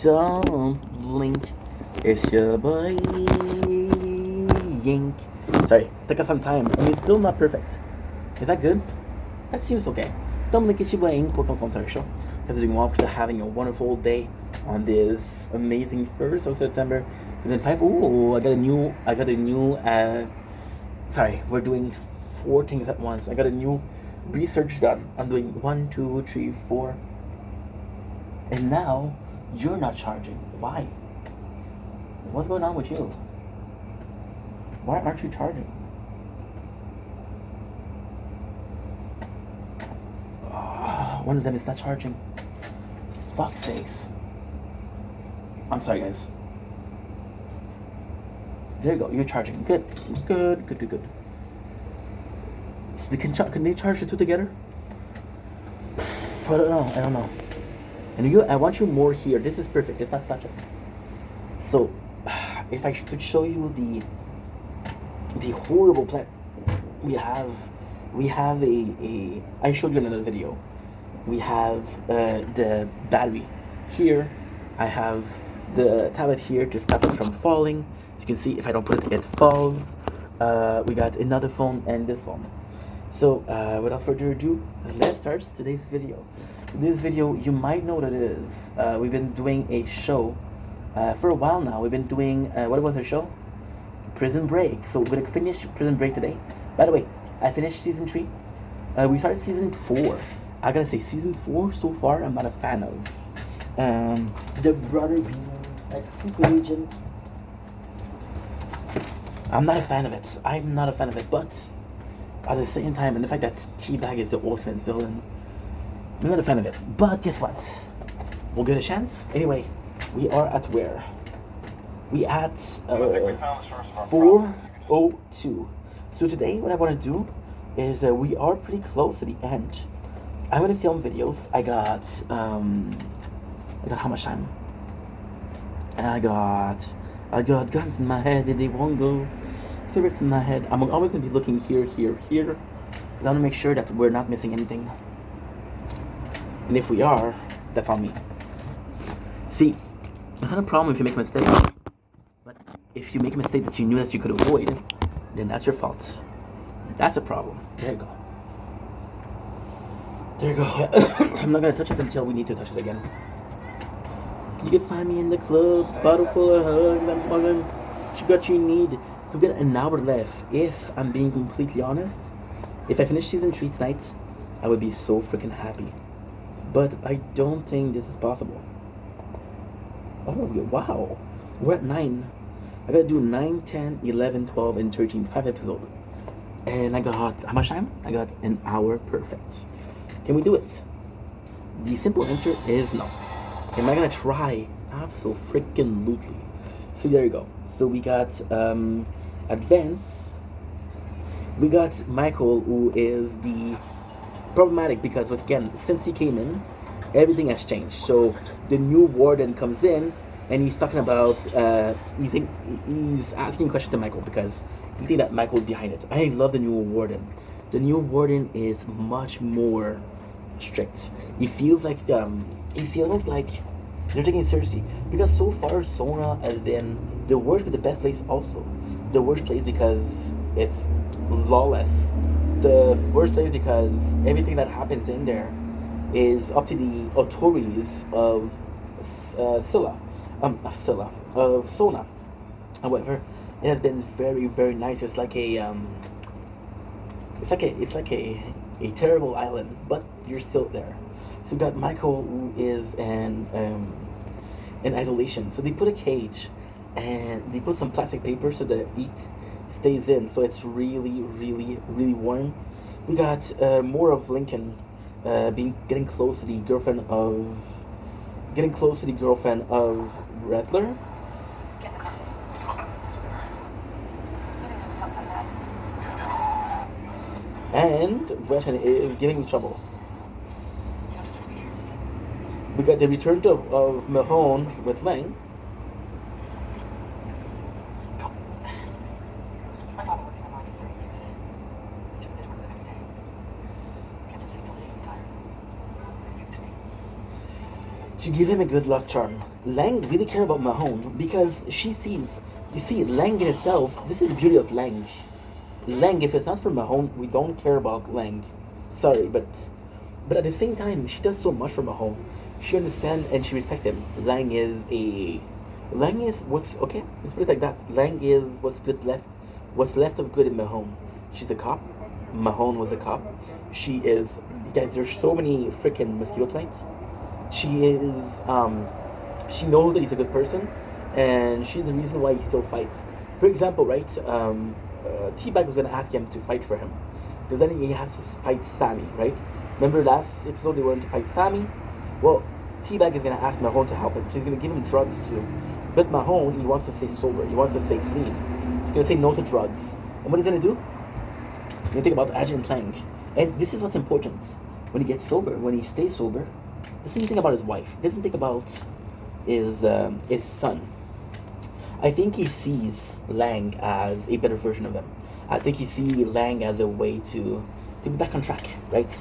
Don't blink. It's your boy Yink. Sorry, took us some time. I mean, it's still not perfect. Is that good? That seems okay. Don't blink. It's your boy Yink. Welcome to our show. Guys are doing well. Because having a wonderful day on this amazing 1st of September. And then 5. Ooh, I got a new. Sorry, we're doing 4 things at once. I got a new research done. I'm doing 1, 2, 3, 4. And now you're not charging. Why? What's going on with you? Why aren't you charging? One of them is not charging. Fuck's sakes. I'm sorry, guys. There you go. You're charging. Good. Good. So can they charge the two together? I don't know. And I want you more here. This is perfect. It's not touching. So, if I could show you the horrible plant we have I showed you in another video. We have the battery here. I have the tablet here to stop it from falling. As you can see, if I don't put it, it falls. We got another phone and this phone. So, without further ado, let's start today's video. This video, you might know what it is. We've been doing a show for a while now. We've been doing, what was our show? Prison Break. So we're going to finish Prison Break today. By the way, I finished Season 3. We started Season 4. I gotta say, Season 4 so far, I'm not a fan of. The brother being ex-secret agent. I'm not a fan of it. But at the same time, and the fact that T-Bag is the ultimate villain, I'm not a fan of it. But guess what? We'll get a chance. Anyway, we are at where? We at 4:02. So today, what I want to do is we are pretty close to the end. I'm gonna film videos. I got how much time? I got guns in my head and they won't go. Spirits in my head. I'm always gonna be looking here. I want to make sure that we're not missing anything. And if we are, that's on me. See, I had a problem if you make a mistake. But if you make a mistake that you knew that you could avoid, then that's your fault. That's a problem. There you go. I'm not gonna touch it until we need to touch it again. You can find me in the club, bottle full of hugs, I'm mugging, you got you need. So we got an hour left. If I'm being completely honest, if I finish Season 3 tonight, I would be so freaking happy. But I don't think this is possible. Oh, wow. We're at 9. I gotta do 9, 10, 11, 12, and 13. 5 episodes. And I got, how much time? I got an hour perfect. Can we do it? The simple answer is no. Am I gonna try? Absolutely. So there you go. So we got Advance. We got Michael, who is the problematic because, again, since he came in, everything has changed. So the new warden comes in and he's talking about he's asking questions to Michael because he thinks that Michael is behind it. I love the new warden. The new warden is much more strict. He feels like they're taking it seriously because so far Sona has been the worst but the best place also. The worst place because it's lawless. The worst place because everything that happens in there is up to the authorities of Sona. However, it has been very, very nice. It's like a terrible island, but you're still there. So we got Michael, who is in isolation. So they put a cage and they put some plastic paper so that heat stays in. So it's really, really, really warm. We got more of Lincoln getting close to the girlfriend of Wrestler. And Gretchen is giving me trouble. We got the return of Mahone with Lang. to give him a good luck charm. Lang really care about Mahone because she sees, you see, Lang in itself, this is the beauty of Lang. Lang, if it's not for Mahone, we don't care about Lang. Sorry, but at the same time, she does so much for Mahone. She understands and she respects him. Lang is what's okay. Let's put it like that. Lang is what's left of good in Mahone. She's a cop. Mahone was a cop. She is, guys. There's so many freaking mosquito bites. She is, she knows that he's a good person, and she's the reason why he still fights. For example, right? T-Bag was gonna ask him to fight for him, because then he has to fight Sammy, right? Remember last episode they wanted to fight Sammy? Well, T-Bag is gonna ask Mahone to help him. So he's gonna give him drugs too. But Mahone, he wants to stay sober. He wants to stay clean. He's gonna say no to drugs. And what he's gonna do? He's gonna think about Agent Plank. And this is what's important. When he gets sober, when he stays sober, doesn't think about his wife. He doesn't think about his son. I think he sees Lang as a better version of him. I think he sees Lang as a way to be back on track, right?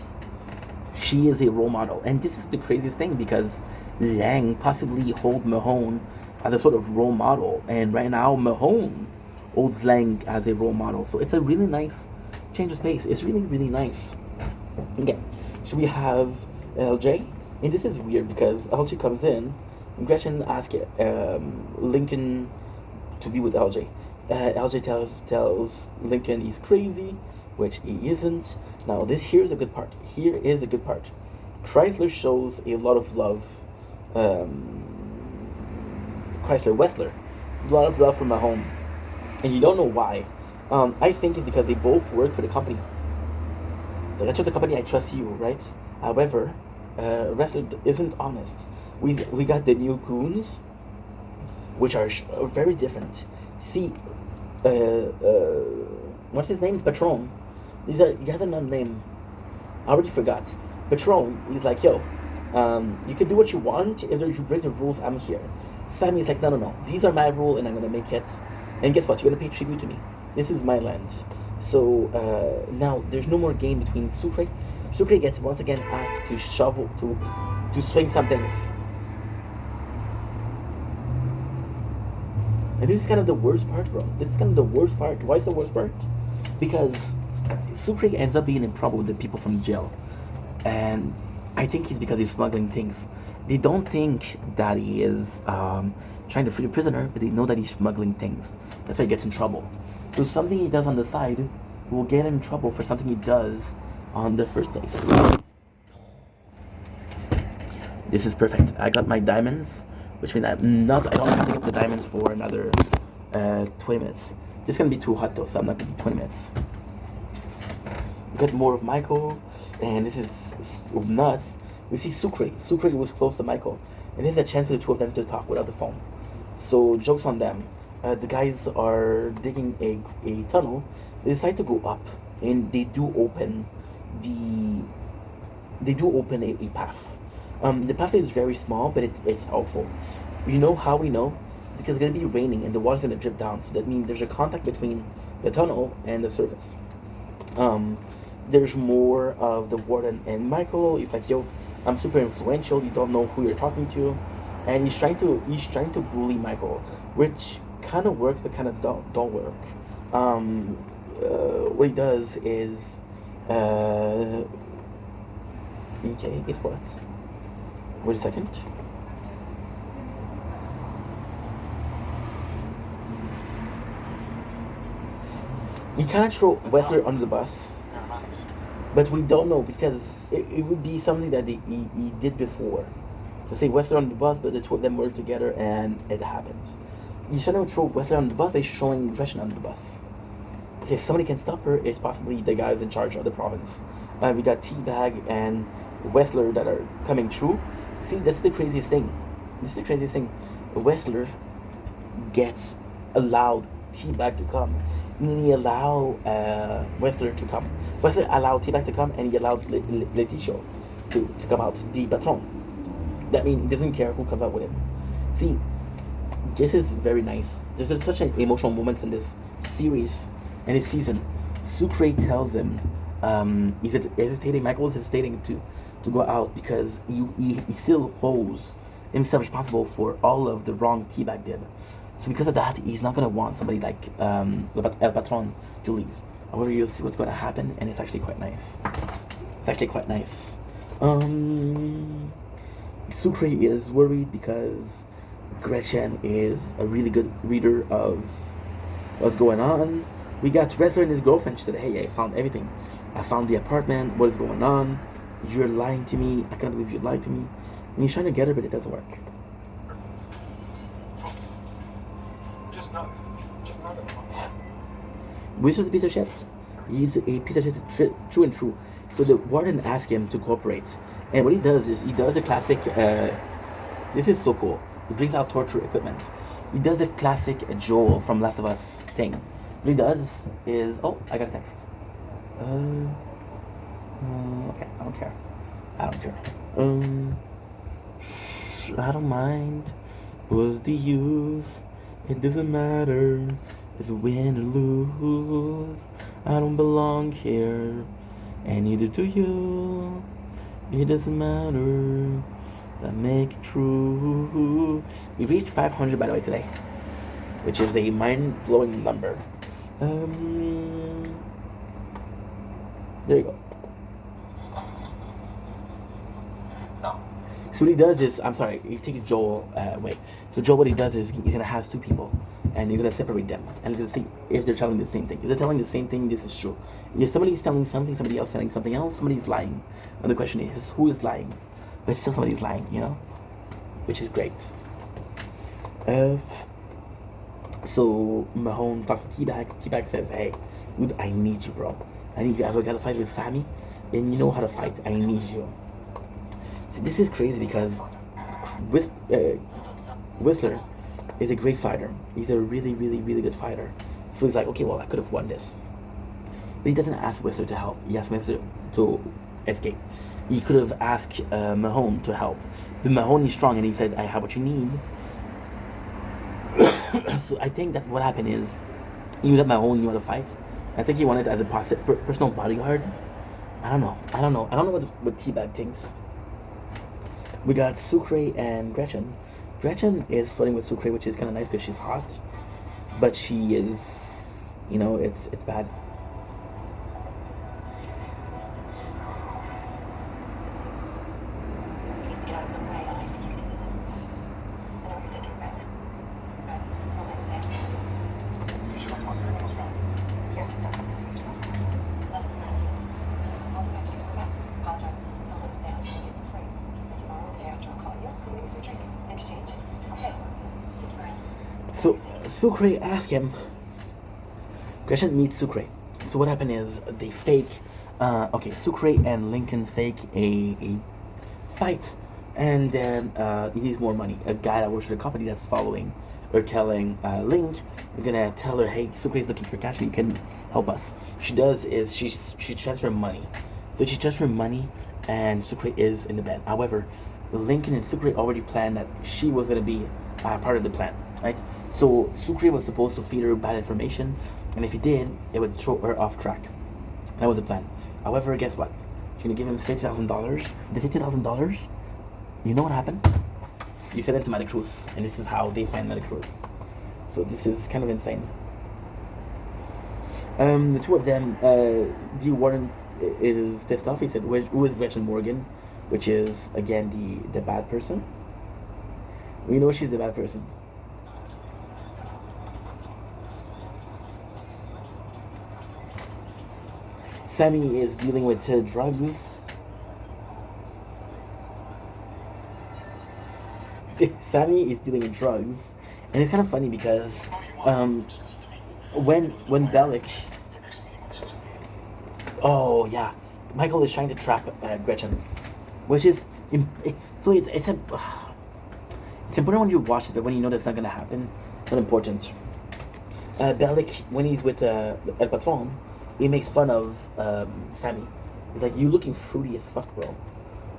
She is a role model. And this is the craziest thing because Lang possibly hold Mahone as a sort of role model. And right now, Mahone holds Lang as a role model. So it's a really nice change of pace. It's really, really nice. Okay, so we have LJ. And this is weird because LJ comes in and Gretchen asks Lincoln to be with LJ. LJ tells Lincoln he's crazy, which he isn't. Now here's a good part. Here is a good part. Chrysler shows a lot of love. Wessler, a lot of love from Mahone, and you don't know why. I think it's because they both work for the company. Like, I trust the company, I trust you, right? However, Wrestler isn't honest. We got the new goons, which are very different. See, what's his name? Patron. He has another name. I already forgot. Patron. He's like, yo, you can do what you want. If you break the rules, I'm here. Sammy's like, no. These are my rules, and I'm gonna make it. And guess what? You're gonna pay tribute to me. This is my land. So now there's no more game between Sucre. Sucre gets once again asked to to swing some things. And this is kind of the worst part, bro. This is kind of the worst part. Why is the worst part? Because Sucre ends up being in trouble with the people from jail. And I think it's because he's smuggling things. They don't think that he is trying to free a prisoner, but they know that he's smuggling things. That's why he gets in trouble. So something he does on the side will get him in trouble for something he does on the first place. This is perfect. I got my diamonds, which means I don't have to get the diamonds for another 20 minutes. This is gonna be too hot though, so I'm not gonna be 20 minutes. Got more of Michael, and this is nuts. We see Sucre. Sucre was close to Michael, and there's a chance for the two of them to talk without the phone. So joke's on them. The guys are digging a tunnel. They decide to go up, and they do open a path. The path is very small, but it's helpful. You know how we know? Because it's gonna be raining and the water's gonna drip down. So that means there's a contact between the tunnel and the surface. There's more of the warden and Michael. He's like, yo, I'm super influential. You don't know who you're talking to, and he's trying to bully Michael, which kind of works but kind of don't work. What he does is, okay, guess what? Wait a second. He kind of throw Wessler under the bus, but we don't know because it would be something that he did before. To say Wessler under the bus, but the two of them work together and it happens. He's trying to throw Wessler under the bus by showing Gretchen under the bus. If somebody can stop her, it's possibly the guys in charge of the province. We got T-Bag and Wessler that are coming through. See, that's the craziest thing. Wessler gets allowed T-Bag to come. And he allowed Wessler to come. Wessler allowed T-Bag to come, and he allowed Letitia to come out, the patron. That means he doesn't care who comes out with him. See, this is very nice. There's such an emotional moments in this series and this season. Sucre tells him he's hesitating. Michael is hesitating to go out because he still holds himself responsible for all of the wrong T-Bag did. So because of that, he's not gonna want somebody like El Patron to leave. However, you'll see what's gonna happen, and it's actually quite nice. It's actually quite nice. Sucre is worried because Gretchen is a really good reader of what's going on. We got Wrestler and his girlfriend. She said, hey, I found everything. I found the apartment. What is going on? You're lying to me. I can't believe you lied to me. And he's trying to get her, but it doesn't work. Whistler's a piece of shit. He's a piece of shit, true and true. So the warden asked him to cooperate. And what he does is, he does a classic, this is so cool. He brings out torture equipment. He does a classic Joel from Last of Us thing. What he does is, oh, I got a text. Okay, I don't care. I don't mind. What's the use? It doesn't matter if you win or lose. I don't belong here, and neither do you. It doesn't matter. That make it true. We reached 500 by the way today, which is a mind-blowing number. There you go. So what he does is, I'm sorry, he takes Joel away. So Joel, what he does is, he's gonna have two people, and he's gonna separate them, and he's gonna see if they're telling the same thing. If they're telling the same thing, this is true. If somebody's telling something, somebody else telling something else, somebody's lying. And the question is, who is lying? But still somebody's lying, you know? Which is great. So Mahone talks to T-Bag. T-Bag says, hey, dude, I need you, bro. I need you. I've got to fight with Sammy, and you know how to fight. I need you. So this is crazy because Whistler is a great fighter. He's a really, really, really good fighter. So he's like, okay, well, I could have won this. But he doesn't ask Whistler to help. He asks Whistler to escape. He could have asked Mahone to help. But Mahone is strong, and he said, I have what you need. So I think that what happened is, he knew that Mahone knew how to fight. I think he wanted as a personal bodyguard. I don't know what T-Bag thinks. We got Sucre and Gretchen. Gretchen is flirting with Sucre, which is kind of nice because she's hot. But she is, you know, it's bad. So Sucre asked him. Gretchen meets Sucre. So what happened is they fake. Sucre and Lincoln fake a fight, and then he needs more money. A guy that works for the company that's following or telling Link, we're gonna tell her, hey, Sucre is looking for cash. You can help us. She does is she transfers money. So she transfers money, and Sucre is in the bed. However, Lincoln and Sucre already planned that she was gonna be part of the plan, right? So Sucre was supposed to feed her bad information, and if he did, it would throw her off track. That was the plan. However, guess what? She's gonna give him $50,000. The $50,000, you know what happened? You fed it to Maricruz, and this is how they find Maricruz. So this is kind of insane. The two of them, D. Warren is pissed off. He said, who is Gretchen Morgan? Which is, again, the bad person. We know she's the bad person. Sammy is dealing with drugs. Sammy is dealing with drugs. And it's kind of funny because when Bellic... Oh, yeah. Michael is trying to trap Gretchen. Which is... So it's important when you watch it, but when you know that's not going to happen, it's not important. Bellic, when he's with El Patron, he makes fun of Sammy. He's like, you looking fruity as fuck, bro.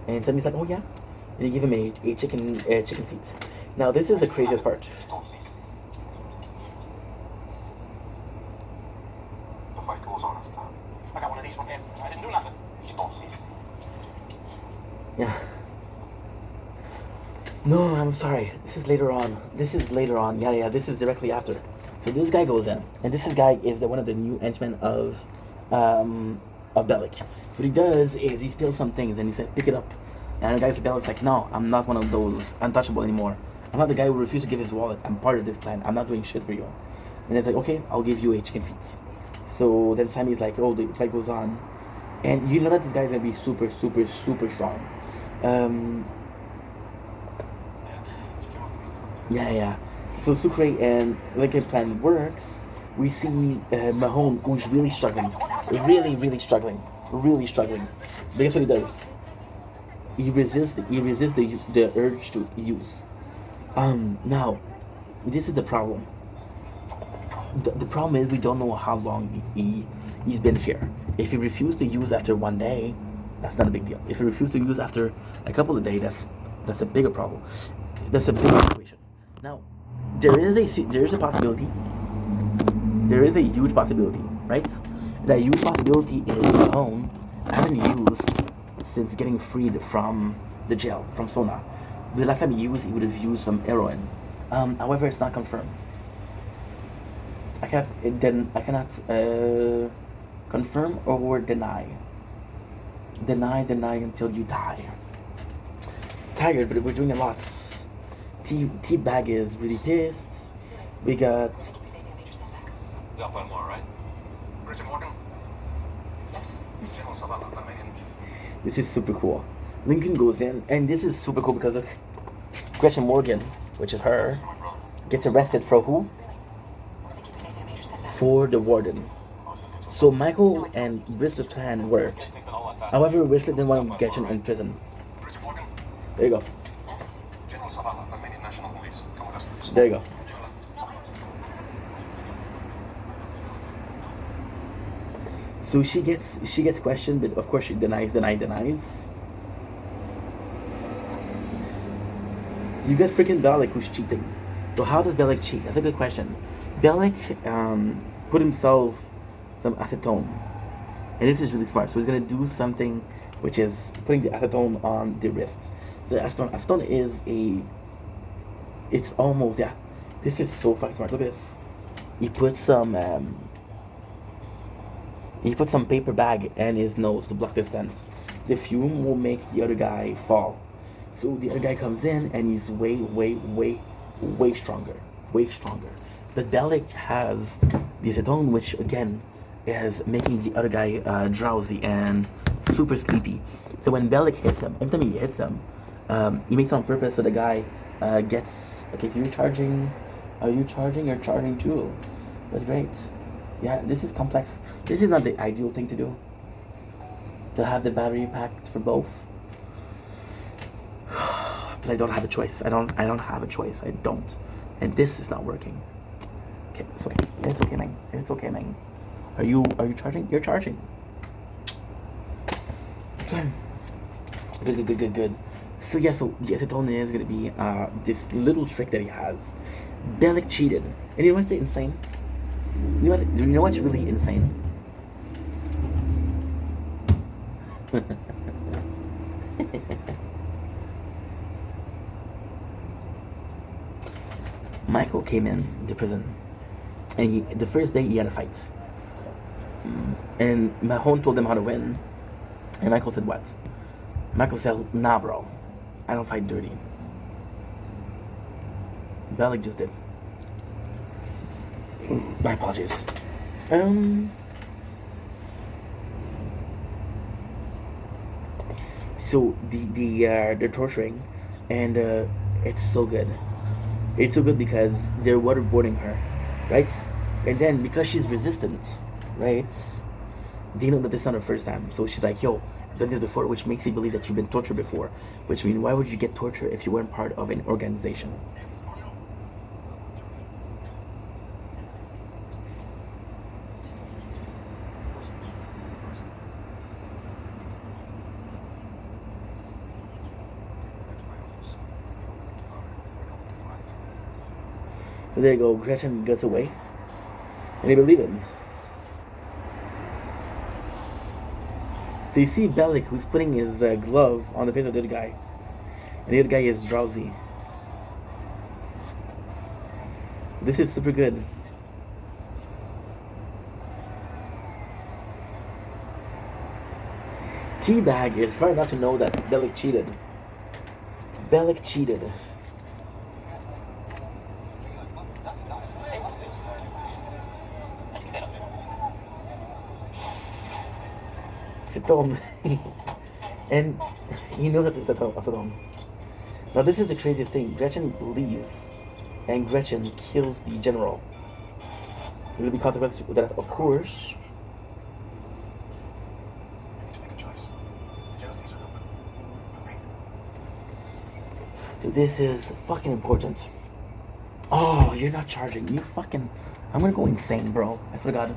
And Sammy's like, oh yeah? And you give him a chicken feet. Now this is the craziest part. The fight goes on as planned. I got one of these from him. I didn't do nothing. He don't leave. Yeah. No, I'm sorry. This is later on. This is later on. Yeah. This is directly after. So this guy goes in, and this guy is one of the new henchmen of Bellic. So what he does is he spills some things, and he said, "Pick it up." And the guy at Bellic's like, "No, I'm not one of those untouchable anymore. I'm not the guy who refused to give his wallet. I'm part of this plan. I'm not doing shit for you." And they're like, "Okay, I'll give you a chicken feet." So then Sammy's like, "Oh, the fight goes on," and you know that this guy's gonna be super, super, super strong. Um, yeah. So Sucre and Lincoln plan works. We see Mahone, who's really struggling, really struggling. But guess what he does? He resists. He resists the urge to use. Now, this is the problem. The problem is we don't know how long he's been here. If he refused to use after one day, that's not a big deal. If he refused to use after a couple of days, that's a bigger problem. That's a bigger situation. Now, there is a possibility. There is a huge possibility, right? That huge possibility is Mahone hasn't used since getting freed from the jail from Sona. The last time he used, he would have used some heroin. However, it's not confirmed. I cannot confirm or deny. Deny until you die. Tired, but we're doing a lot. T-Bag is really pissed. We got. Up by more, right? Bridget Morgan? Yes. General Sabah, Romanian. This is super cool. Lincoln goes in, and this is super cool because look, Gretchen Morgan, which is her, gets arrested for who? For the warden. So Michael and Whistler's plan worked. However, Whistler didn't want Gretchen in prison. There you go. There you go. So she gets questioned, but of course she denies. You got freaking Bellic who's cheating. So how does Bellic cheat? That's a good question. Bellic put himself some acetone, and this is really smart. So he's gonna do something, which is putting the acetone on the wrist. The acetone is it's almost This is so fucking smart. Look at this. He put some paper bag in his nose to block the scent. The fume will make the other guy fall. So the other guy comes in and he's way stronger. But Bellic has the acetone, which again is making the other guy drowsy and super sleepy. So when Bellic hits him, every time he hits him, he makes it on purpose so the guy gets. Okay, so you're charging. Are you charging? You're charging too. That's great. Yeah, this is complex. This is not the ideal thing to do. To have the battery packed for both. But I don't have a choice. I don't have a choice. I don't. And this is not working. Okay, it's okay. It's okay, man. Are you charging? You're charging. Good. So the acetone is gonna be this little trick that he has. Bellic cheated. And you know what's insane? You know what's really insane? Michael came in the prison, and the first day he had a fight. And Mahone told him how to win, and Michael said what? Michael said, "Nah, bro, I don't fight dirty." Bellic just did. My apologies. So they're torturing, and it's so good. It's so good because they're waterboarding her, right? And then because she's resistant, right? They know that this is not her first time, so she's like, "Yo, you've done this before," which makes me believe that you've been tortured before. Which means, why would you get tortured if you weren't part of an organization? So there you go. Gretchen gets away, and they believe him. So you see Bellic, who's putting his glove on the face of the other guy, and the other guy is drowsy. This is super good. Teabag is smart enough to know that Bellick cheated. Bellick cheated. Fitom. And he knows that it's a Fitom. Now this is the craziest thing. Gretchen leaves, and Gretchen kills the general. There will be consequences with that, of course. So this is fucking important. Oh, you're not charging. You fucking... I'm gonna go insane, bro. I swear to God.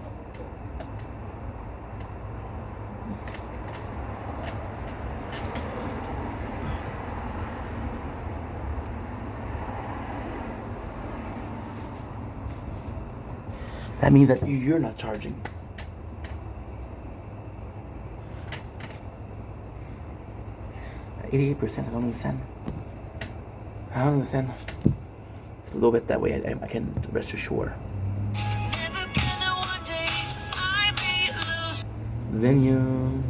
That means that you're not charging. At 88%, I don't understand. I don't understand. It's a little bit that way, I can rest assured. Then you,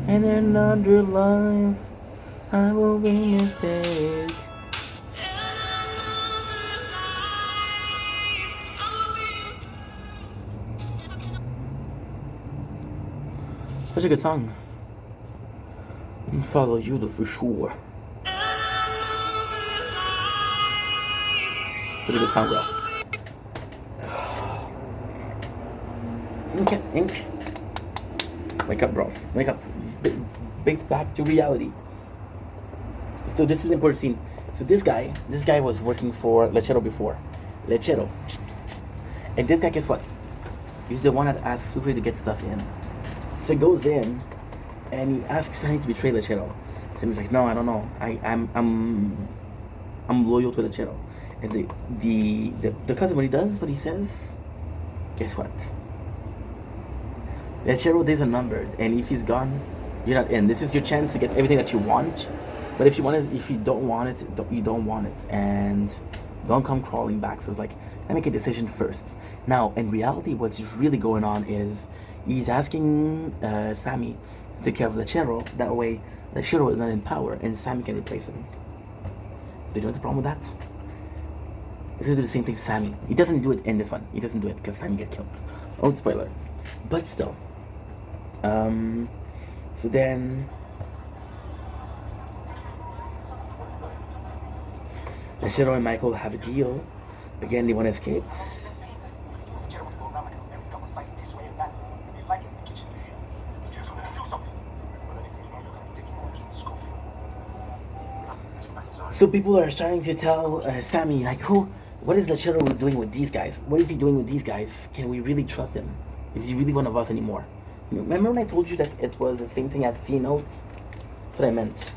and another life, I will be mistake. Such a good song. I'm follow you for sure. Such a good song, bro. Ink. Wake up, bro. Wake up. Back to reality. So this is an important scene. So this guy was working for Lechero before. Lechero. And this guy, guess what? He's the one that asked Sucre to get stuff in. So he goes in, and he asks Sammy to betray Lechero. Sammy's like, no, I don't know. I'm loyal to Lechero. And the cousin, what he does, what he says, guess what? Lechero days are numbered, and if he's gone, you're not in. This is your chance to get everything that you want. But if you don't want it, you don't want it, and don't come crawling back. So it's like, I make a decision first. Now, in reality, what's really going on is he's asking Sammy to take care of Lechero. That way, Lechero is not in power, and Sammy can replace him. Do you know the problem with that? He's gonna do the same thing to Sammy. He doesn't do it in this one. He doesn't do it because Sammy get killed. Oh, spoiler. But still. So then Lechero and Michael have a deal. Again, they want to escape. So people are starting to tell Sammy, like, what is Lechero doing with these guys? What is he doing with these guys? Can we really trust him? Is he really one of us anymore? Remember when I told you that it was the same thing as C-Note? That's what I meant.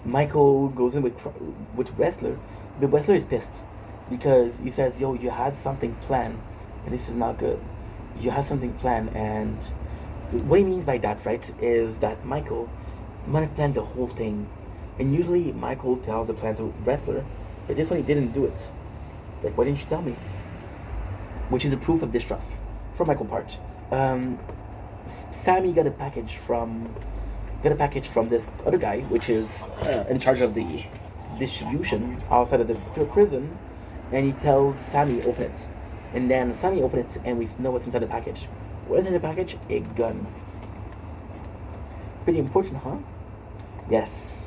Michael goes in with Wrestler, but Wrestler is pissed because he says, yo, you had something planned, and this is not good. You had something planned, and what he means by that, right, is that Michael might have planned the whole thing. And usually Michael tells the plan to Wrestler, but this one he didn't do it. Like, why didn't you tell me? Which is a proof of distrust from Michael's part. Sammy got a package from this other guy, which is in charge of the distribution outside of the prison, and he tells Sammy open it. And then Sammy opens it, and we know what's inside the package. What's in the package? A gun. Pretty important, huh? Yes.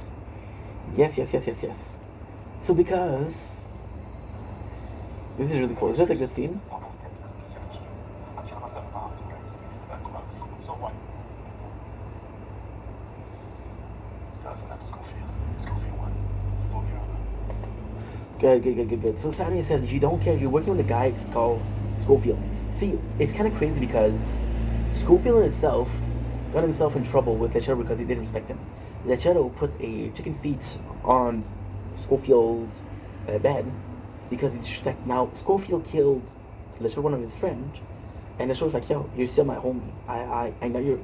So because this is really cool. Is that a good scene? Good. So Sammy says, you don't care, you're working with a guy called Schofield. See, it's kind of crazy because Schofield himself got himself in trouble with Lechero because he didn't respect him. Lechero put a chicken feet on Schofield's bed because he disrespect. Now, Schofield killed Lechero, one of his friends, and Lechero's like, yo, you're still my homie. I know you're,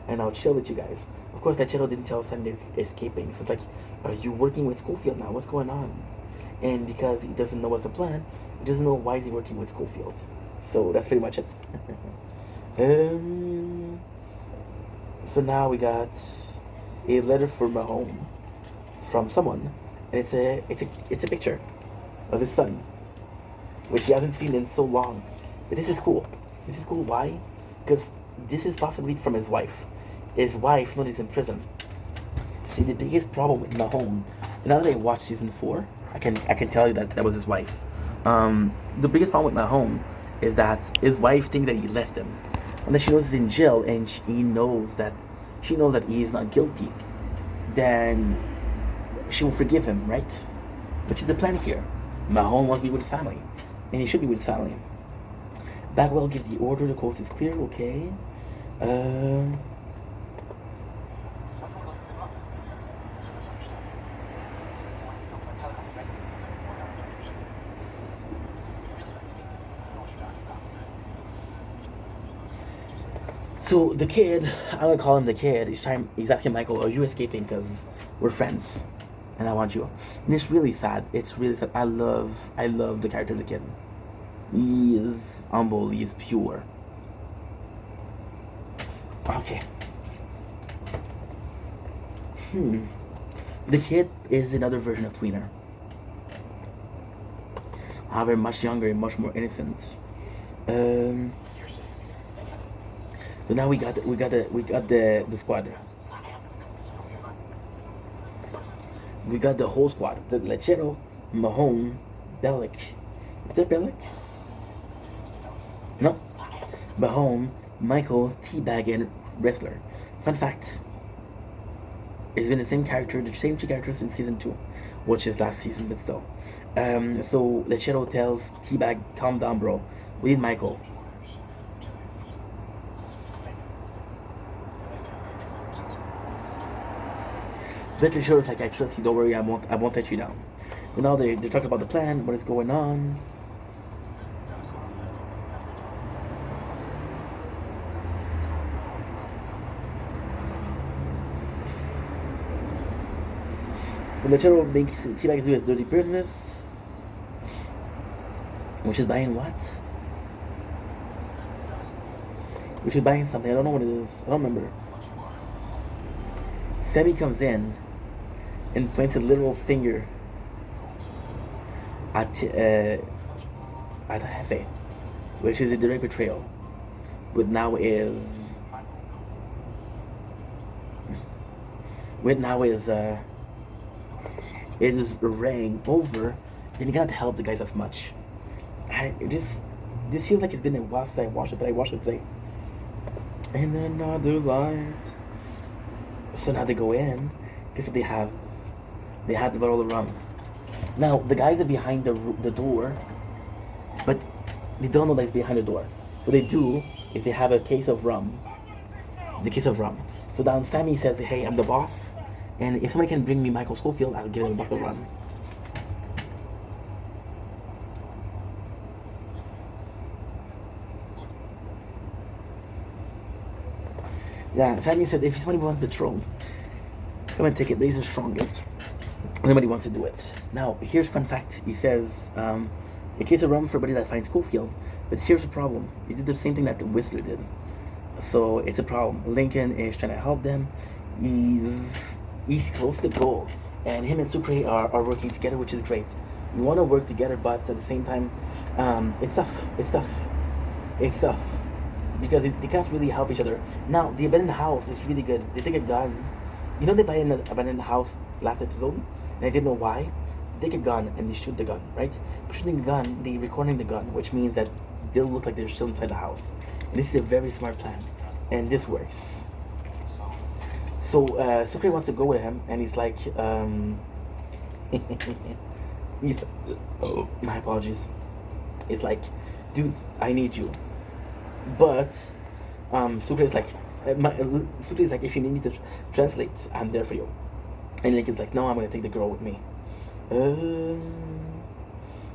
and I'll chill with you guys. Of course, Lechero didn't tell Sammy they're escaping. So it's like, are you working with Schofield now? What's going on? and because he doesn't know what's the plan, he doesn't know why is he working with Schofield. So that's pretty much it. um, so now we got a letter from home from someone, and it's a picture of his son, which he hasn't seen in so long. But this is cool. This is cool. Why? Because this is possibly from his wife. His wife knows he's in prison. See, the biggest problem with Mahone, now that I watched season 4, I can tell you that that was his wife. The biggest problem with Mahone is that his wife thinks that he left him, and then she knows he's in jail, and she knows that he's not guilty. Then she will forgive him, right? Which is the plan here. Mahone wants to be with his family, and he should be with his family. Bagwell gives the order. The coast is clear. Okay. So the kid, I'm gonna call him the kid. He's asking Michael, "Are you escaping? Because we're friends, and I want you." And it's really sad. It's really sad. I love the character of the kid. He is humble. He is pure. Okay. The kid is another version of Tweener. However, much younger and much more innocent. So now we got the squad. We got the whole squad. The Lechero, Mahone, Bellic. Is there Bellic? No. Mahone, Michael, Teabag, and Wrestler. Fun fact. It's been the same two characters since season 2, which is last season, but still. So Lechero tells Teabag, "Calm down, bro. We need Michael." But Lechero is like, "I trust you. Don't worry. I won't let you down." So now they're talking about the plan, what is going on. The Lechero makes Teabag do his dirty business, which is buying what? Which is buying something. I don't know what it is. I don't remember. Sammy comes in and points a literal finger at Hefe, which is a direct betrayal, but now is it is rang over, then you got to help the guys as much. This feels like it's been a while since I watched it, but I watched it today. And another light. So now they go in, because they have the bottle of rum. Now the guys are behind the door, but they don't know that it's behind the door. What they do is they have a case of rum. The case of rum. So then Sammy says, "Hey, I'm the boss, and if somebody can bring me Michael Schofield, I'll give them a box of rum." Yeah, Sammy said, "If somebody wants the throne, come and take it. But he's the strongest. Nobody wants to do it." Now, here's fun fact. He says, "A case of rum for everybody that finds Schofield." But here's the problem. He did the same thing that the Whistler did. So it's a problem. Lincoln is trying to help them. He's close to the goal, and him and Sucre are working together, which is great. You want to work together, but at the same time, it's tough. Because they can't really help each other. Now, the abandoned house is really good. They take a gun. You know, they buy an abandoned house last episode, and I didn't know why. They take a gun and they shoot the gun, right? But shooting the gun, they're recording the gun, which means that they'll look like they're still inside the house. And this is a very smart plan, and this works. So Sucre wants to go with him, and he's like, oh, my apologies. It's like, "Dude, I need you." But Sucre is like, "If you need me to translate, I'm there for you." And Lincoln's like, "No, I'm gonna take the girl with me."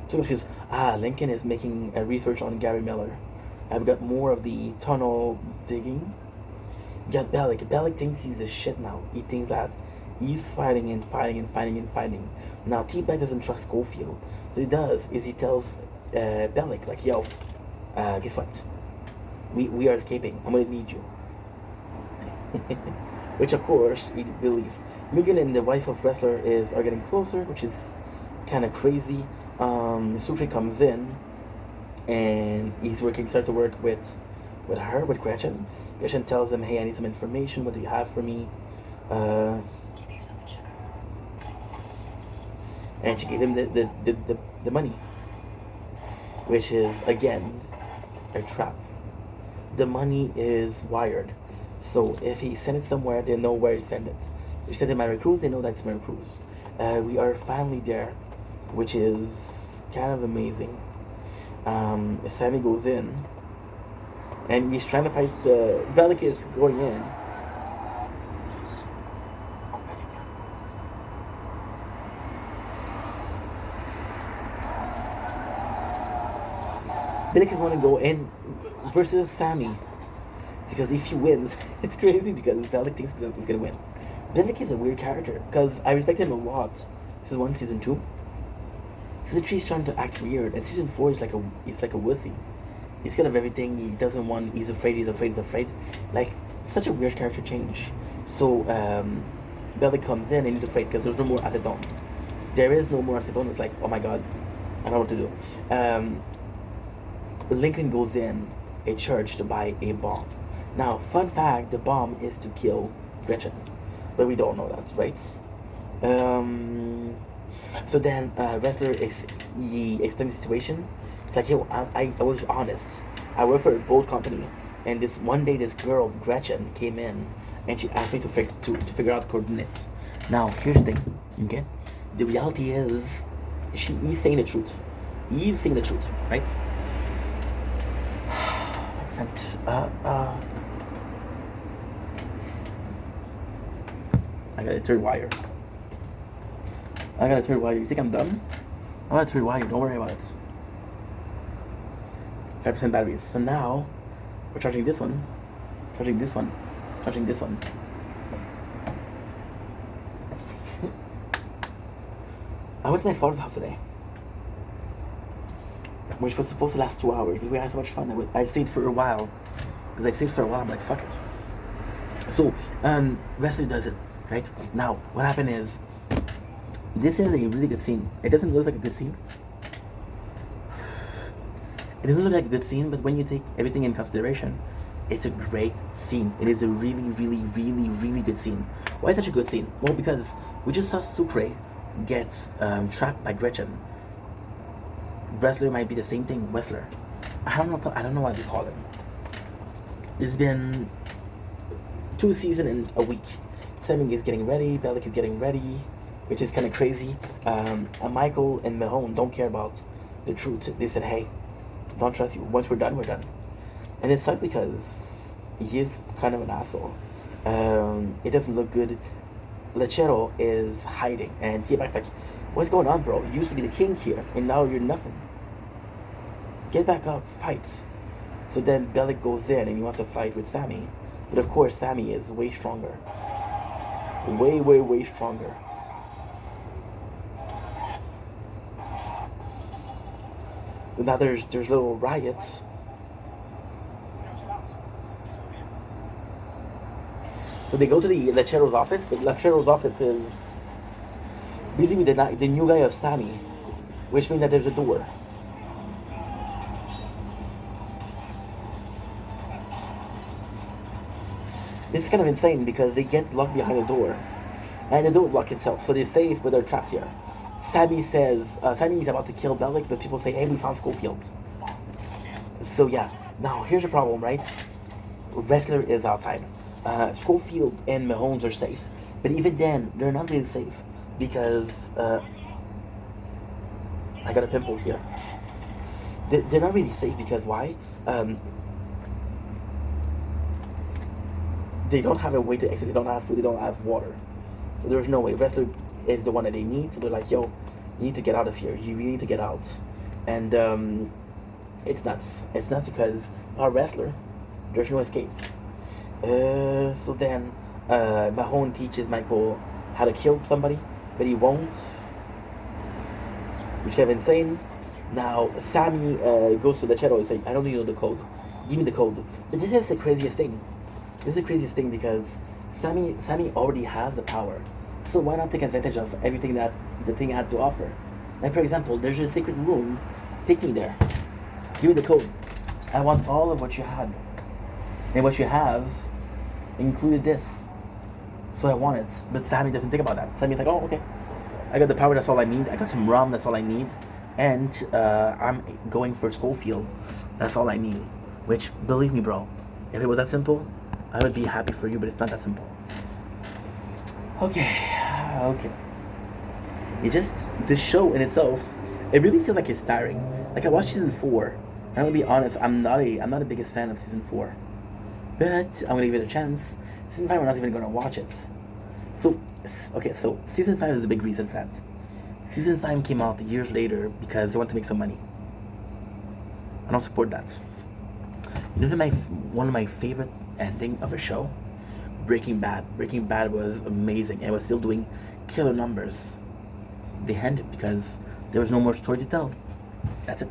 So she's, Lincoln is making a research on Gary Miller. I've got more of the tunnel digging. You got Bellic. Bellic thinks he's a shit now. He thinks that he's fighting and fighting and fighting and fighting. Now T-Bag doesn't trust Schofield. So he does is he tells Bellic like, yo, guess what? We are escaping. I'm gonna need you. Which of course he believes. Megan and the wife of wrestler are getting closer, which is kind of crazy. Sucre comes in and starts to work with Gretchen. Gretchen tells him, hey, I need some information. What do you have for me? And she gave him the money, which is again a trap. The money is wired, so if he sent it somewhere, they know where to send it. If he sent it to Mary Cruz, they know that's Mary Cruz. We are finally there, which is kind of amazing. Sammy goes in, and he's trying to fight. Bellic is going in. Bellic is want to go in versus Sammy, because if he wins, it's crazy because Bellic thinks he's gonna win. Bellic is a weird character because I respect him a lot. Season 1, Season 2. Season 3 is trying to act weird, and Season 4 is like a wussy. He's scared of everything. He doesn't want. He's afraid. Like such a weird character change. So Bellic comes in and he's afraid because there's no more acetone. There is no more acetone. It's like, oh my god, I don't know what to do. Lincoln goes in a church to buy a bomb. Now, fun fact: the bomb is to kill Gretchen, but we don't know that, right? So then wrestler he explains the situation. It's like, yo, I was honest. I work for a boat company, and one day this girl Gretchen came in, and she asked me to figure out coordinates. Now here's the thing, okay? The reality is, he's saying the truth. He's saying the truth, right? I got a third wire. You think I'm dumb? I got a third wire. Don't worry about it. 5% batteries. So now we're charging this one, charging this one. I went to my father's house today, which was supposed to last 2 hours, but we had so much fun. I stayed for a while. I'm like, fuck it. So, Wesley does it, right? Now, what happened is, this is a really good scene. It doesn't look like a good scene. But when you take everything in consideration, it's a great scene. It is a really, really, really, really good scene. Why is such a good scene? Well, because we just saw Sucre gets trapped by Gretchen. Wrestler might be the same thing. Wrestler, I don't know what to call him. It's been 2 seasons in a week. Sammy is getting ready. Bellic is getting ready, which is kind of crazy. Michael and Mahone don't care about the truth. They said, hey, don't trust you. Once we're done, we're done. And it sucks because he is kind of an asshole. It doesn't look good. Lechero is hiding, and T-Bag's like, what's going on, bro? You used to be the king here, and now you're nothing. Get back up, fight. So then Bellic goes in, and he wants to fight with Sammy. But of course, Sammy is way stronger. Way, way, way stronger. So now there's little riots. So they go to the Lechero's office, but Lechero's office is basically the new guy of Sammy, which means that there's a door. This is kind of insane because they get locked behind the door, and they don't lock itself, so they're safe, but they're trapped here. Sammy says, Sammy is about to kill Bellic, but people say, hey, we found Schofield. So yeah, now here's the problem, right? Wrestler is outside. Schofield and Mahomes are safe, but even then, they're not really safe because I got a pimple here. They're not really safe because why? They don't have a way to exit. They don't have food. They don't have water. So there's no way. Wrestler is the one that they need. So they're like, yo, you need to get out of here. You really need to get out. And it's nuts. It's nuts because our wrestler, there's no escape. So then Mahone teaches Michael how to kill somebody, but he won't, which is kind of insane. Now Sammy goes to the channel and says, "I don't need to know the code. Give me the code." But this is the craziest thing. This is the craziest thing because Sammy already has the power. So why not take advantage of everything that the thing had to offer? Like for example, there's a secret room. Take me there. Give me the code. I want all of what you had. And what you have included this. So I want it. But Sammy doesn't think about that. Sammy's like, oh, okay. I got the power, that's all I need. I got some rum, that's all I need. And I'm going for Schofield. That's all I need. Which, believe me, bro, if it was that simple, I would be happy for you, but it's not that simple. Okay. It just, the show in itself, it really feels like it's tiring. Like I watched season 4. I'm gonna be honest, I'm not the biggest fan of season 4. But I'm gonna give it a chance. Season 5, we're not even gonna watch it. So season 5 is a big reason for that. Season 5 came out years later because they want to make some money. I don't support that. You know one of my favorite ending of a show? Breaking Bad. Breaking Bad was amazing and was still doing killer numbers. They ended because there was no more story to tell. That's it.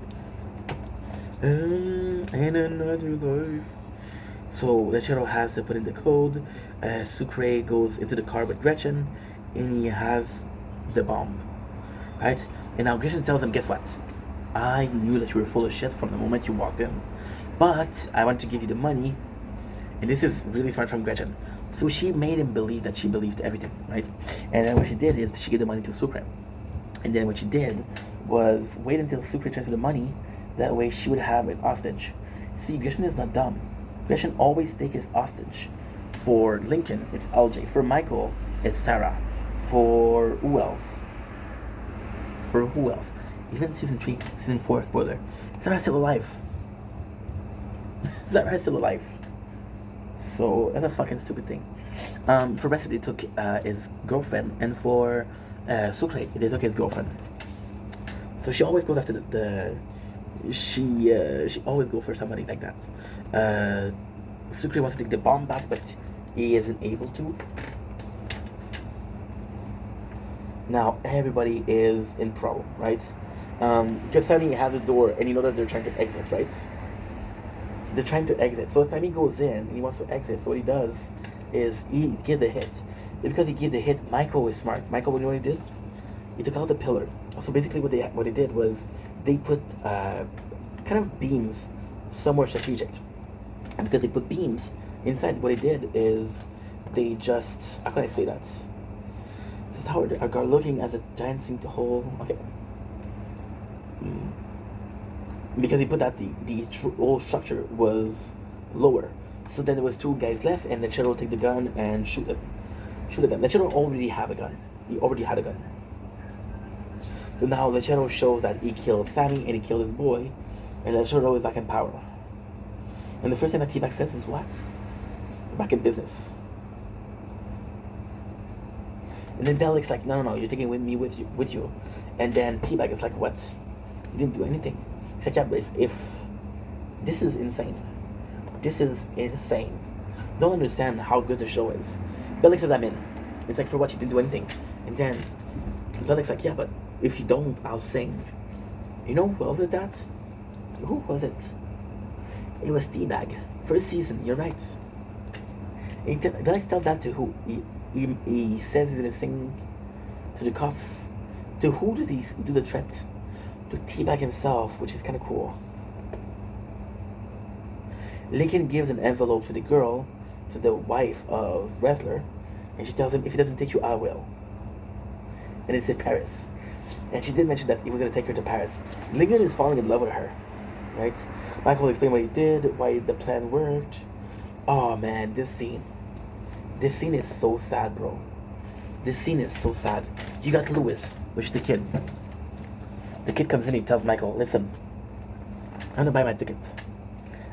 And another life. So the shadow has to put in the code. Sucre goes into the car with Gretchen, and he has the bomb, right? And now Gretchen tells him, "Guess what? I knew that you were full of shit from the moment you walked in, but I want to give you the money." And this is really smart from Gretchen. So she made him believe that she believed everything, right? And then what she did is she gave the money to Sucre. And then what she did was wait until Sucre transferred the money. That way she would have it hostage. See, Gretchen is not dumb. Gretchen always takes his hostage. For Lincoln, it's LJ. For Michael, it's Sarah. For who else? Even season 3, season 4, spoiler. Sarah's still alive. Sarah's still alive. So that's a fucking stupid thing. For Wesley, they took his girlfriend, and for Sucre, they took his girlfriend. So she always goes after she always goes for somebody like that. Sucre wants to take the bomb back, but he isn't able to. Now everybody is in trouble, right? Because Sammy has a door, and you know that they're trying to exit, right? They're trying to exit. So Sammy goes in and he wants to exit. So what he does is he gives a hit. And because he gives the hit, Michael is smart. Michael, you know what he did? He took out the pillar. So basically what they did was they put kind of beams somewhere strategic. And because they put beams inside, what they did is they just, how can I say that? This is how a guard looking as a giant sinkhole. Okay. Because he put that the whole structure was lower. So then there was 2 guys left, and the shadow will take the gun and shoot at them. The shadow already have a gun. He already had a gun. So now the shadow shows that he killed Sammy and he killed his boy, and the shadow is back in power. And the first thing that T-Bag says is what? We're back in business. And then Bellick's like, no, you're taking me with you. And then T-Bag is like, what? You didn't do anything. He's like, yeah, but if this is insane. This is insane. Don't understand how good the show is. Bellick says, I'm in. It's like, for what? You didn't do anything. And then Bellick's like, yeah, but if you don't, I'll sing. You know who else did that? Who was it? It was T-Bag. First season, you're right. Bellick's tell that to who? He says he's gonna sing to the cops. To who does he do the threat? To T-Bag himself, which is kind of cool. Lincoln gives an envelope to the girl, to the wife of Wrestler, and she tells him, if he doesn't take you, I will. And it's in Paris. And she did mention that he was going to take her to Paris. Lincoln is falling in love with her, right? Michael will explain what he did, why the plan worked. Oh man, this scene is so sad, bro. This scene is so sad. You got Lewis, which is the kid. The kid comes in and he tells Michael, listen, I'm gonna buy my tickets.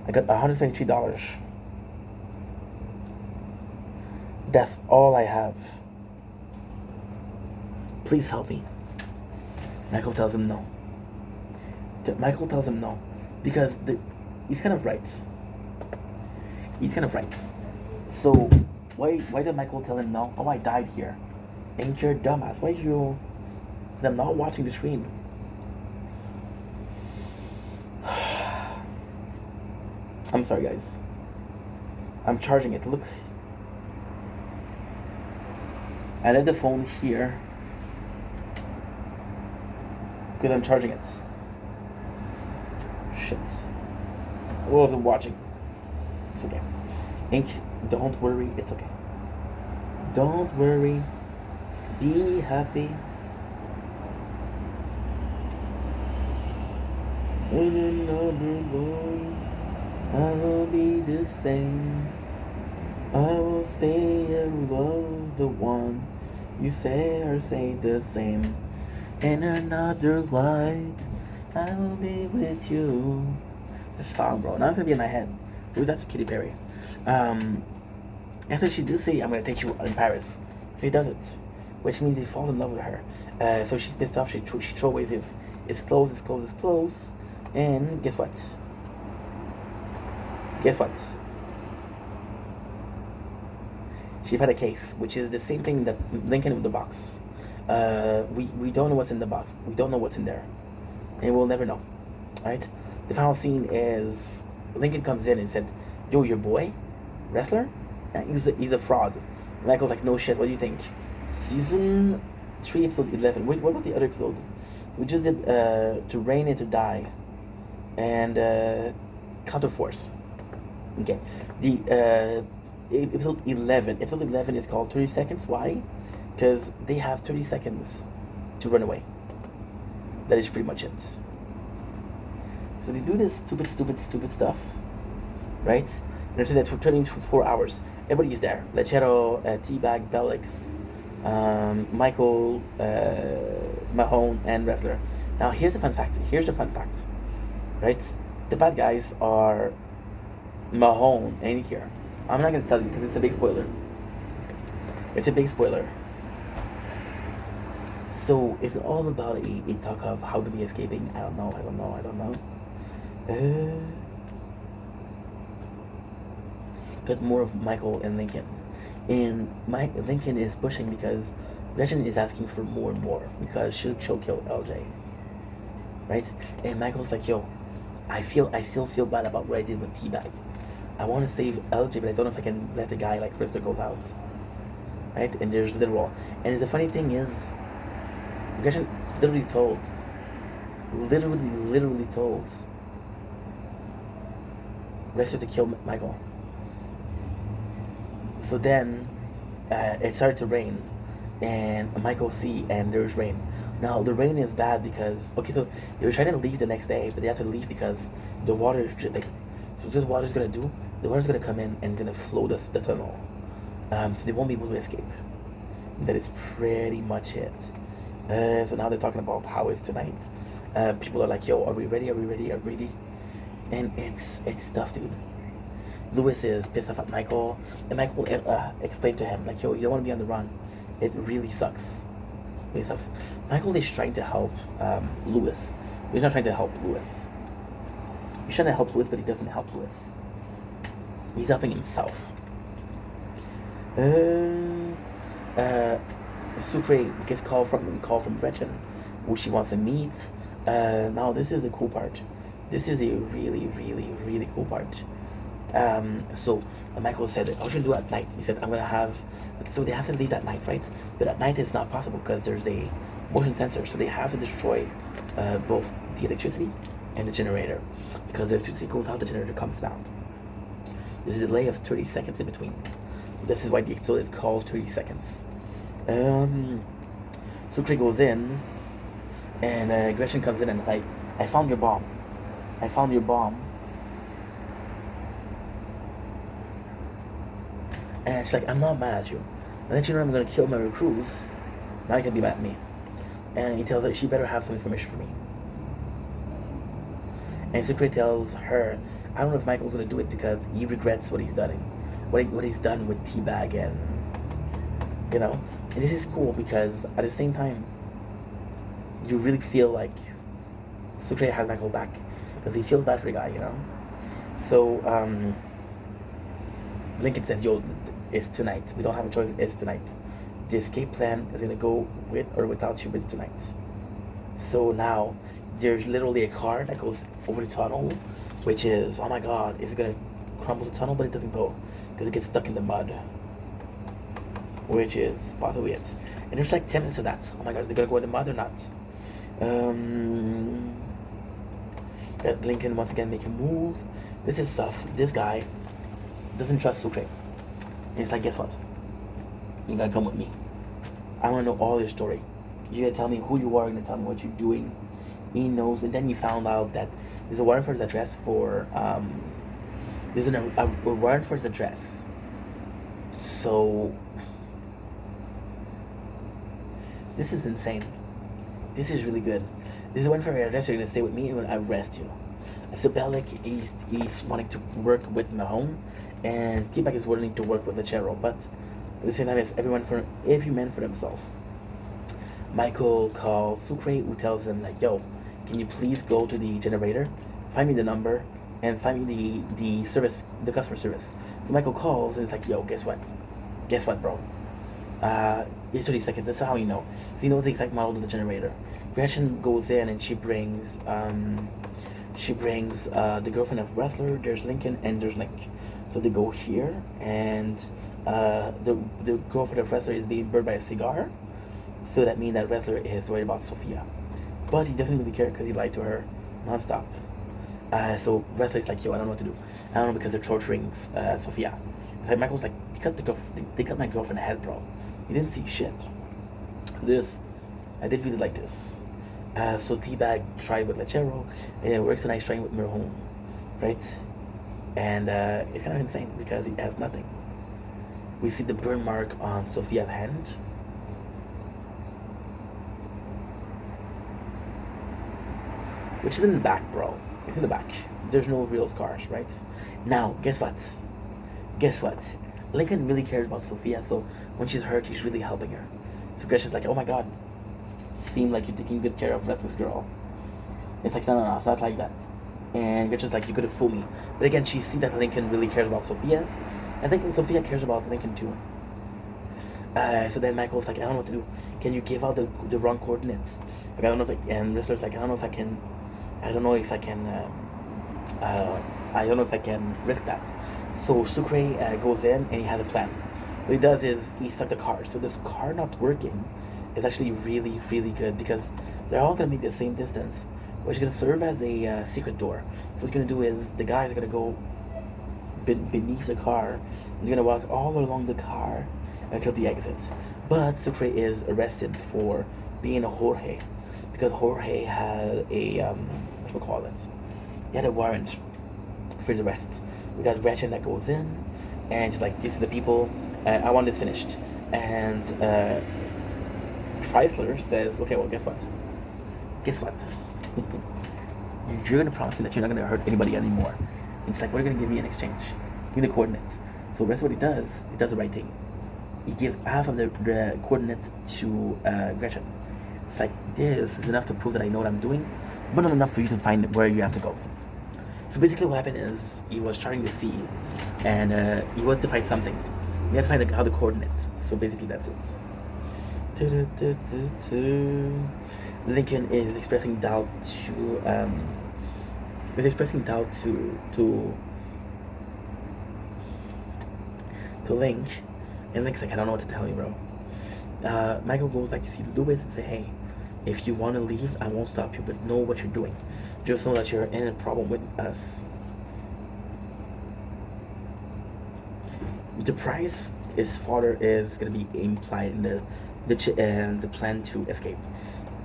I got $173. That's all I have. Please help me. Michael tells him no. Because he's kind of right. So why did Michael tell him no? Oh, I died here. And you're a dumbass. Why you... I'm not watching the screen. I'm sorry, guys. I'm charging it. Look. I left the phone here because I'm charging it. Shit. I wasn't watching. It's okay. Ink, don't worry. It's okay. Don't worry. Be happy. In another world, I will be the same. I will stay and love the one you say or say the same. In another light, I will be with you. The song, bro. Now it's gonna be in my head. Dude, that's Katy Perry. After she did say, I'm gonna take you in Paris. So he does it. Which means he falls in love with her. So she's pissed off. She throws away his clothes. And guess what? She had a case, which is the same thing that Lincoln with the box. We don't know what's in the box. We don't know what's in there. And we'll never know. Right? The final scene is Lincoln comes in and said, yo, your boy? Wrestler? Yeah, he's a fraud. And Michael's like, no shit, what do you think? Season 3, episode 11. Wait, what was the other episode? We just did To Reign and To Die. And Counterforce. Okay. The episode 11. Episode 11 is called 30 Seconds. Why? Because they have 30 seconds to run away. That is pretty much it. So they do this stupid stuff, right? And after that, for 24 hours, everybody is there. Lechero, Teabag, Bellix, Michael, Mahone, and Wrestler. Now, here's the fun fact. Right? The bad guys are Mahone and here. I'm not going to tell you because it's a big spoiler. So it's all about a talk of how to be escaping. I don't know. Got more of Michael and Lincoln. And Lincoln is pushing because Gretchen is asking for more and more because she'll kill LJ. Right? And Michael's like, yo, I still feel bad about what I did with Teabag. I want to save LJ, but I don't know if I can let a guy like Rister go out. Right? And there's the wall. And the funny thing is, Gretchen literally told Rister to kill Michael. So then, it started to rain, and Michael see, and there's rain. Now the rain is bad because so they were trying to leave the next day, but they have to leave because the water is dripping. So what the water's gonna do? The water's gonna come in and gonna flow the tunnel, so they won't be able to escape. That is pretty much it. So now they're talking about how it's tonight. People are like, yo, are we ready? And it's tough, dude. Lewis is pissed off at Michael, and Michael explained to him, like, yo, you don't want to be on the run. It really sucks. Michael is trying to help Lewis. He's not trying to help Lewis. He's trying to help Lewis, but he doesn't help Lewis. He's helping himself. Sucre gets call from Gretchen, who she wants to meet. Now this is the cool part. This is a really cool part. So Michael said, "I should do it at night." He said, "I'm gonna have." So they have to leave at night, right? But at night it's not possible because there's a motion sensor. So they have to destroy both the electricity and the generator, because the electricity goes out, the generator comes down. There's a delay of 30 seconds in between. This is why the episode is called 30 seconds. Sucre goes in, and Gretchen comes in and like, I found your bomb. And she's like, I'm not mad at you. And then you know I'm gonna kill my recruits. Now you can be mad at me. And he tells her she better have some information for me. And Sucre tells her, I don't know if Michael's gonna do it because he regrets what he's done. What he's done with Teabag, and you know. And this is cool because at the same time, you really feel like Sucre has Michael back because he feels bad for the guy, you know. So Lincoln says, "Yo, it's tonight. We don't have a choice. It's tonight." the escape plan is gonna go with or without you tonight. So now there's literally a car that goes over the tunnel, which is, oh my god, it's gonna crumble the tunnel, but it doesn't go because it gets stuck in the mud, which is possibly it. And there's like 10 minutes of that. Oh my god, is it gonna go in the mud or not? Lincoln once again making moves. This is stuff. This guy doesn't trust Sucre. And it's like, guess what? You gotta come with me. I wanna know all your story. You gotta tell me who you are, you gotta tell me what you're doing. He knows, and then you found out that there's a warrant for his address for, there's a warrant for his address. So, this is insane. This is really good. This is one for your address, you're gonna stay with me and when I arrest you. So Bellic, he's wanting to work with Mahone, and T-Bag is willing to work with Lechero, but at the same time, it's every man for themselves. Michael calls Sucre, who tells him like, yo, can you please go to the generator, find me the number, and find me the service, the customer service. So Michael calls, and it's like, yo, guess what? Guess what, bro? It's 30 seconds, that's how you know. So he knows the exact model of the generator. Gretchen goes in and she brings the girlfriend of Wrestler, there's Lincoln, and there's Link. So they go here, and the girlfriend of Wrestler is being burned by a cigar. So that means that Wrestler is worried about Sophia. But he doesn't really care because he lied to her nonstop. So Wrestler is like, yo, I don't know what to do. I don't know because they're torturing Sophia. It's like Michael's like, they cut my girlfriend head, bro. You didn't see shit. I did really like this. So T-Bag tried with Lechero, and it works, and I trying with Mahone, right? And it's kind of insane because he has nothing. We see the burn mark on Sophia's hand. Which is in the back, bro. It's in the back. There's no real scars, right? Now, guess what? Guess what? Lincoln really cares about Sophia, so when she's hurt, he's really helping her. So Gretchen's like, oh my god, seem like you're taking good care of Restless Girl. It's like, no, it's not like that. And Gretchen's like, you could have fooled me. But again, she sees that Lincoln really cares about Sophia. I think Sophia cares about Lincoln too. So then Michael's like, I don't know what to do. Can you give out the wrong coordinates? Like, I don't know if and Wrestler's like, I don't know if I can risk that. So Sucre goes in and he has a plan. What he does is he stuck the car. So this car not working is actually really, really good because they're all going to be the same distance, which is going to serve as a secret door. So what he's going to do is the guys are going to go beneath the car, and they're going to walk all along the car until the exit. But Sucre is arrested for being a Jorge because Jorge had a he had a warrant for his arrest. We got Gretchen that goes in and she's like, these are the people, I want this finished. And Chrysler says, okay, well, guess what? You're gonna promise me that you're not gonna hurt anybody anymore. And she's like, what are you gonna give me in exchange? Give me the coordinates. So that's what he does the right thing. He gives half of the coordinates to Gretchen. It's like, this is enough to prove that I know what I'm doing, but not enough for you to find where you have to go. So basically what happened is he was charting the sea, and he wanted to find something. He had to find how the coordinates. So basically that's it. Lincoln is expressing doubt to Link, and Link's like, I don't know what to tell you, bro. Michael goes back to see Lewis and say, hey, if you want to leave, I won't stop you, but know what you're doing. Just know that you're in a problem with us. The price his father is going to be implied in the plan to escape.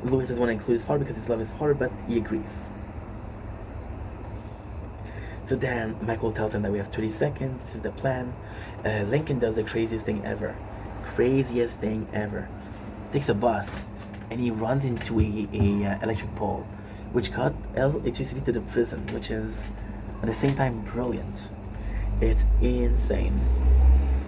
Lewis doesn't want to include his father because he loves his father, but he agrees. So then Michael tells him that we have 30 seconds, this is the plan. Lincoln does the craziest thing ever. Takes a bus and he runs into a electric pole, which cut electricity to the prison, which is at the same time brilliant. It's insane.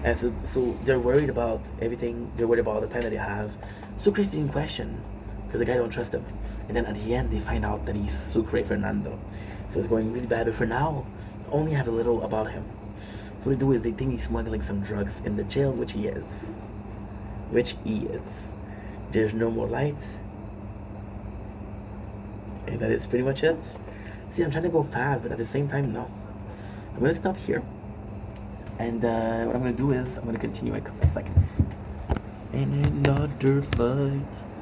And so they're worried about everything. They're worried about the time that they have. Sucre's being questioned because the guy don't trust him. And then at the end, they find out that he's Sucre Fernando. So it's going really bad. But for now, only have a little about him. So what they do is they think he's smuggling some drugs in the jail, which he is. which is there's no more lights. And that is pretty much it. See, I'm trying to go fast, but at the same time, no. I'm gonna stop here. And what I'm gonna do is I'm gonna continue in a couple seconds. And another fight.